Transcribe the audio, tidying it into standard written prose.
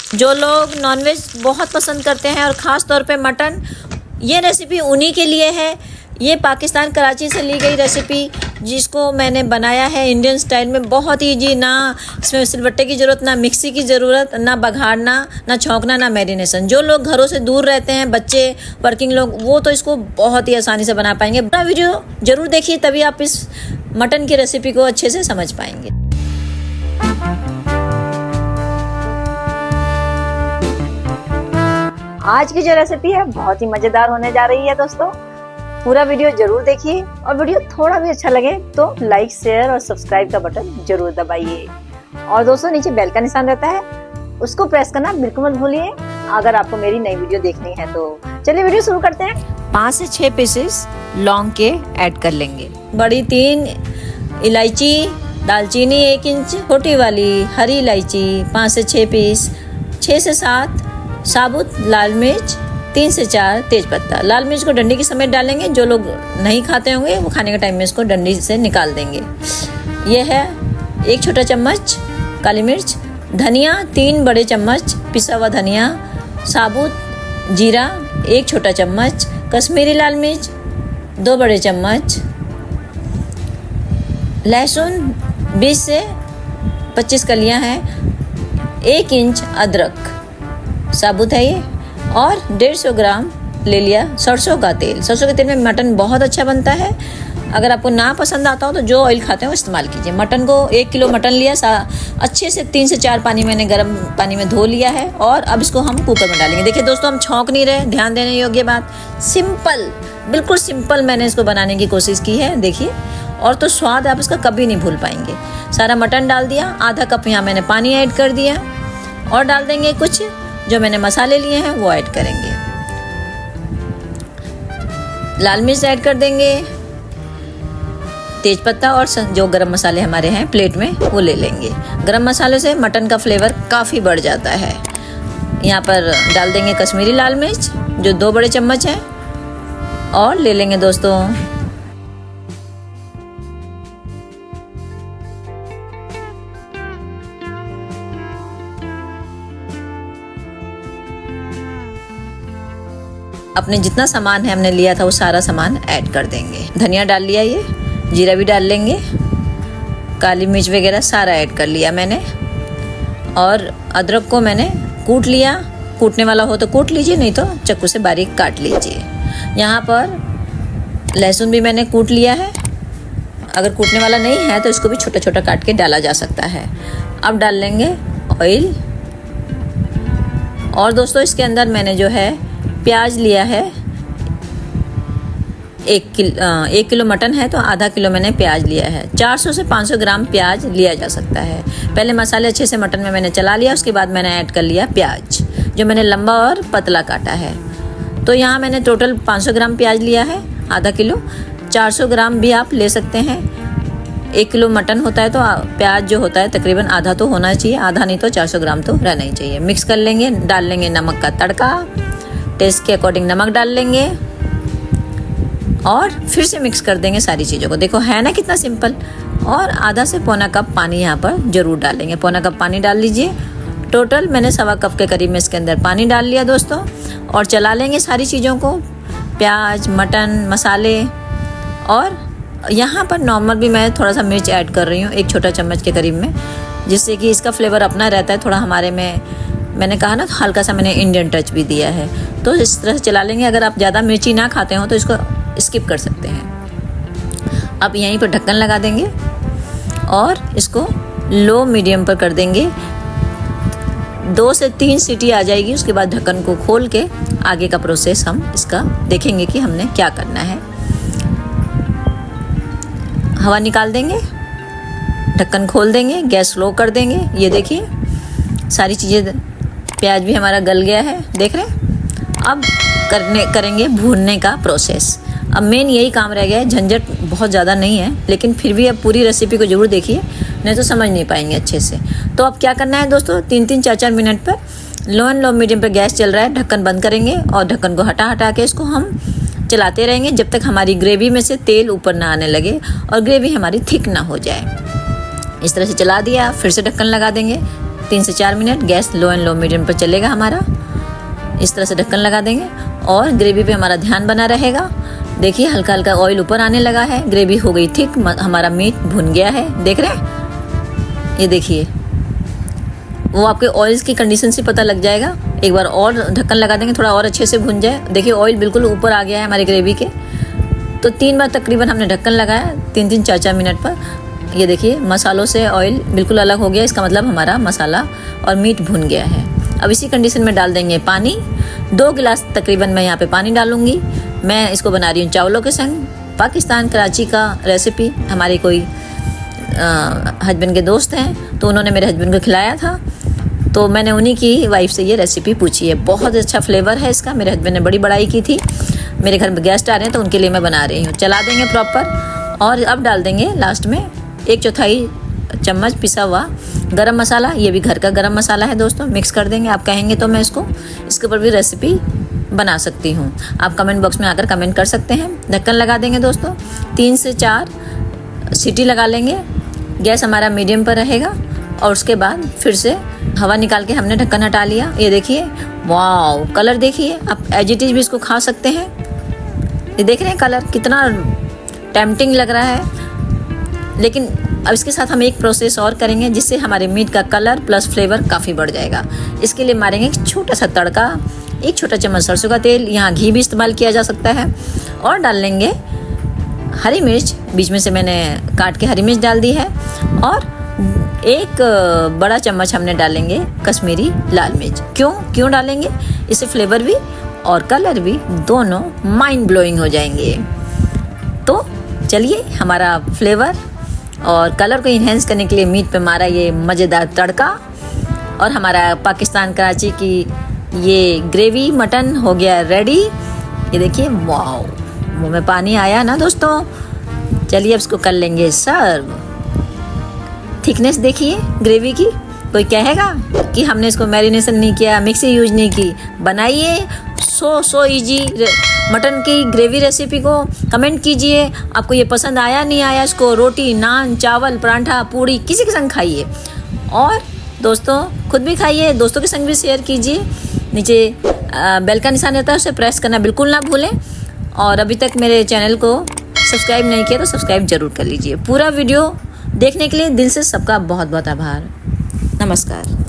जो लोग नॉनवेज बहुत पसंद करते हैं और ख़ास तौर पे मटन, ये रेसिपी उन्हीं के लिए है। ये पाकिस्तान कराची से ली गई रेसिपी जिसको मैंने बनाया है इंडियन स्टाइल में, बहुत ईजी। ना इसमें सिलबट्टे की ज़रूरत, ना मिक्सी की ज़रूरत, ना बघाड़ना, ना छौंकना, ना मैरिनेशन। जो लोग घरों से दूर रहते हैं, बच्चे, वर्किंग लोग, वो तो इसको बहुत ही आसानी से बना पाएंगे। पूरा वीडियो ज़रूर देखिए, तभी आप इस मटन की रेसिपी को अच्छे से समझ पाएंगे। आज की जो रेसिपी है बहुत ही मज़ेदार होने जा रही है दोस्तों। पूरा वीडियो जरूर देखिए और वीडियो थोड़ा भी अच्छा लगे तो लाइक, शेयर और सब्सक्राइब का बटन जरूर दबाइए। और दोस्तों नीचे बेल का निशान रहता है, उसको प्रेस करना बिल्कुल मत भूलिए अगर आपको मेरी नई वीडियो देखनी है तो। चलिए वीडियो शुरू करते हैं। 5 से 6 पीसेस लौंग के ऐड कर लेंगे। बड़ी 3 इलायची, दालचीनी 1 इंच, छोटी वाली हरी इलायची 5 से 6 पीस, 6 से 7 साबुत लाल मिर्च, 3 से 4 तेजपत्ता। लाल मिर्च को डंडी के समेत डालेंगे। जो लोग नहीं खाते होंगे वो खाने के टाइम में इसको डंडी से निकाल देंगे। यह है 1 छोटा चम्मच काली मिर्च, धनिया 3 बड़े चम्मच पिसा हुआ धनिया, साबुत जीरा 1 छोटा चम्मच, कश्मीरी लाल मिर्च 2 बड़े चम्मच, लहसुन 20 से 25 कलियां हैं, 1 इंच अदरक साबुत है ये, और 150 ग्राम ले लिया सरसों का तेल। सरसों के तेल में मटन बहुत अच्छा बनता है। अगर आपको ना पसंद आता हो तो जो ऑयल खाते हैं वो इस्तेमाल कीजिए। मटन को 1 किलो मटन लिया, अच्छे से 3 से 4 पानी मैंने गर्म पानी में धो लिया है और अब इसको हम कुकर में डालेंगे। देखिए दोस्तों, हम छौंक नहीं रहे, ध्यान देने योग्य बात। सिंपल, बिल्कुल सिंपल मैंने इसको बनाने की कोशिश की है। देखिए, और तो स्वाद आप इसका कभी नहीं भूल पाएंगे। सारा मटन डाल दिया, आधा कप यहाँ मैंने पानी ऐड कर दिया और डाल देंगे कुछ जो मैंने मसाले लिए हैं वो ऐड करेंगे। लाल मिर्च ऐड कर देंगे, तेजपत्ता और जो गरम मसाले हमारे हैं प्लेट में वो ले लेंगे। गरम मसाले से मटन का फ्लेवर काफ़ी बढ़ जाता है। यहाँ पर डाल देंगे कश्मीरी लाल मिर्च जो 2 बड़े चम्मच हैं और ले लेंगे दोस्तों अपने जितना सामान है हमने लिया था वो सारा सामान ऐड कर देंगे। धनिया डाल लिया, ये जीरा भी डाल लेंगे, काली मिर्च वगैरह सारा ऐड कर लिया मैंने। और अदरक को मैंने कूट लिया, कूटने वाला हो तो कूट लीजिए, नहीं तो चाकू से बारीक काट लीजिए। यहाँ पर लहसुन भी मैंने कूट लिया है। अगर कूटने वाला नहीं है तो इसको भी छोटा छोटा काट के डाला जा सकता है। अब डाल लेंगे ऑयल। और दोस्तों इसके अंदर मैंने जो है प्याज लिया है। 1 किलो मटन है तो आधा किलो मैंने प्याज लिया है। 400 से 500 ग्राम प्याज लिया जा सकता है। पहले मसाले अच्छे से मटन में मैंने चला लिया, उसके बाद मैंने ऐड कर लिया प्याज जो मैंने लंबा और पतला काटा है। तो यहाँ मैंने टोटल 500 ग्राम प्याज लिया है, आधा किलो। 400 ग्राम भी आप ले सकते हैं। 1 किलो मटन होता है तो प्याज जो होता है तकरीबन आधा तो होना चाहिए, आधा नहीं तो 400 ग्राम तो रहना ही चाहिए। मिक्स कर लेंगे, डाल लेंगे नमक का तड़का, टेस्ट के अकॉर्डिंग नमक डाल लेंगे और फिर से मिक्स कर देंगे सारी चीज़ों को। देखो है ना कितना सिंपल। और आधा से पौना कप पानी यहाँ पर ज़रूर डालेंगे। पौना कप पानी डाल लीजिए। टोटल मैंने 1.25 कप के करीब में इसके अंदर पानी डाल लिया दोस्तों। और चला लेंगे सारी चीज़ों को, प्याज, मटन, मसाले। और यहाँ पर नॉर्मल भी मैं थोड़ा सा मिर्च ऐड कर रही हूँ, 1 छोटा चम्मच के करीब में, जिससे कि इसका फ्लेवर अपना रहता है थोड़ा हमारे में। मैंने कहा ना हल्का सा मैंने इंडियन टच भी दिया है। तो इस तरह से चला लेंगे। अगर आप ज़्यादा मिर्ची ना खाते हो तो इसको स्किप कर सकते हैं। अब यहीं पर ढक्कन लगा देंगे और इसको लो मीडियम पर कर देंगे। 2 से 3 सीटी आ जाएगी, उसके बाद ढक्कन को खोल के आगे का प्रोसेस हम इसका देखेंगे कि हमने क्या करना है। हवा निकाल देंगे, ढक्कन खोल देंगे, गैस स्लो कर देंगे। ये देखिए सारी चीज़ें, प्याज भी हमारा गल गया है, देख रहे हैं। अब करेंगे भूनने का प्रोसेस। अब मेन यही काम रह गया है, झंझट बहुत ज़्यादा नहीं है, लेकिन फिर भी अब पूरी रेसिपी को ज़रूर देखिए, नहीं तो समझ नहीं पाएंगे अच्छे से। तो अब क्या करना है दोस्तों, 3-3, 4-4 मिनट पर लो एंड लो मीडियम पर गैस चल रहा है, ढक्कन बंद करेंगे और ढक्कन को हटा के इसको हम चलाते रहेंगे जब तक हमारी ग्रेवी में से तेल ऊपर ना आने लगे और ग्रेवी हमारी थिक ना हो जाए। इस तरह से चला दिया, फिर से ढक्कन लगा देंगे। 3 से 4 minute gas low and low medium पर चलेगा हमारा। इस तरह से ढक्कन लगा देंगे और ग्रेवी पे हमारा ध्यान बना रहेगा। देखिए हल्का हल्का ऑयल ऊपर आने लगा है, ग्रेवी हो गई थिक, हमारा मीट भुन गया है। देख रहे हैं, ये देखिए, वो आपके ऑयल्स की कंडीशन से पता लग जाएगा। एक बार और ढक्कन लगा देंगे, थोड़ा और अच्छे से भुन जाए। देखिए ऑयल बिल्कुल ऊपर आ गया है हमारी ग्रेवी के। तो 3 बार तकरीबन हमने ढक्कन लगाया, 3-3, 4-4 मिनट पर। ये देखिए मसालों से ऑयल बिल्कुल अलग हो गया, इसका मतलब हमारा मसाला और मीट भुन गया है। अब इसी कंडीशन में डाल देंगे पानी। 2 गिलास तकरीबन मैं यहाँ पे पानी डालूंगी। मैं इसको बना रही हूँ चावलों के संग। पाकिस्तान कराची का रेसिपी, हमारे कोई हस्बैंड के दोस्त हैं, तो उन्होंने मेरे हस्बैंड को खिलाया था, तो मैंने उन्हीं की वाइफ से ये रेसिपी पूछी है। बहुत अच्छा फ्लेवर है इसका, मेरे हस्बैंड ने बड़ी बड़ाई की थी। मेरे घर में गेस्ट आ रहे हैं तो उनके लिए मैं बना रही हूँ। चला देंगे प्रॉपर और अब डाल देंगे लास्ट में 1/4 चम्मच पिसा हुआ गरम मसाला। ये भी घर का गरम मसाला है दोस्तों, मिक्स कर देंगे। आप कहेंगे तो मैं इसके ऊपर भी रेसिपी बना सकती हूँ। आप कमेंट बॉक्स में आकर कमेंट कर सकते हैं। ढक्कन लगा देंगे दोस्तों, 3 से 4 सीटी लगा लेंगे। गैस हमारा मीडियम पर रहेगा और उसके बाद फिर से हवा निकाल के हमने ढक्कन हटा लिया। ये देखिए, वाव, कलर देखिए। आप एज इट इज भी इसको खा सकते हैं। ये देख रहे हैं कलर कितना टेम्पटिंग लग रहा है। लेकिन अब इसके साथ हम एक प्रोसेस और करेंगे जिससे हमारे मीट का कलर प्लस फ्लेवर काफ़ी बढ़ जाएगा। इसके लिए मारेंगे एक छोटा सा तड़का। 1 छोटा चम्मच सरसों का तेल, यहाँ घी भी इस्तेमाल किया जा सकता है। और डाल लेंगे हरी मिर्च, बीच में से मैंने काट के हरी मिर्च डाल दी है। और 1 बड़ा चम्मच हमने डालेंगे कश्मीरी लाल मिर्च। क्यों डालेंगे? इससे फ्लेवर भी और कलर भी दोनों माइंड ब्लोइंग हो जाएंगे। तो चलिए, हमारा फ्लेवर और कलर को इन्हेंस करने के लिए मीट पे मारा ये मज़ेदार तड़का और हमारा पाकिस्तान कराची की ये ग्रेवी मटन हो गया रेडी। ये देखिए, वाओ, मुँह में पानी आया ना दोस्तों। चलिए अब इसको कर लेंगे सर्व। थिकनेस देखिए ग्रेवी की। कोई कहेगा कि हमने इसको मैरिनेशन नहीं किया, मिक्सी यूज नहीं की। बनाइए सो इजी मटन की ग्रेवी रेसिपी को कमेंट कीजिए आपको ये पसंद आया नहीं आया। इसको रोटी, नान, चावल, पराठा, पूड़ी किसी के संग खाइए और दोस्तों खुद भी खाइए, दोस्तों के संग भी शेयर कीजिए। नीचे बेल का निशान रहता है, उसे प्रेस करना बिल्कुल ना भूलें। और अभी तक मेरे चैनल को सब्सक्राइब नहीं किया तो सब्सक्राइब जरूर कर लीजिए। पूरा वीडियो देखने के लिए दिल से सबका बहुत बहुत आभार। नमस्कार।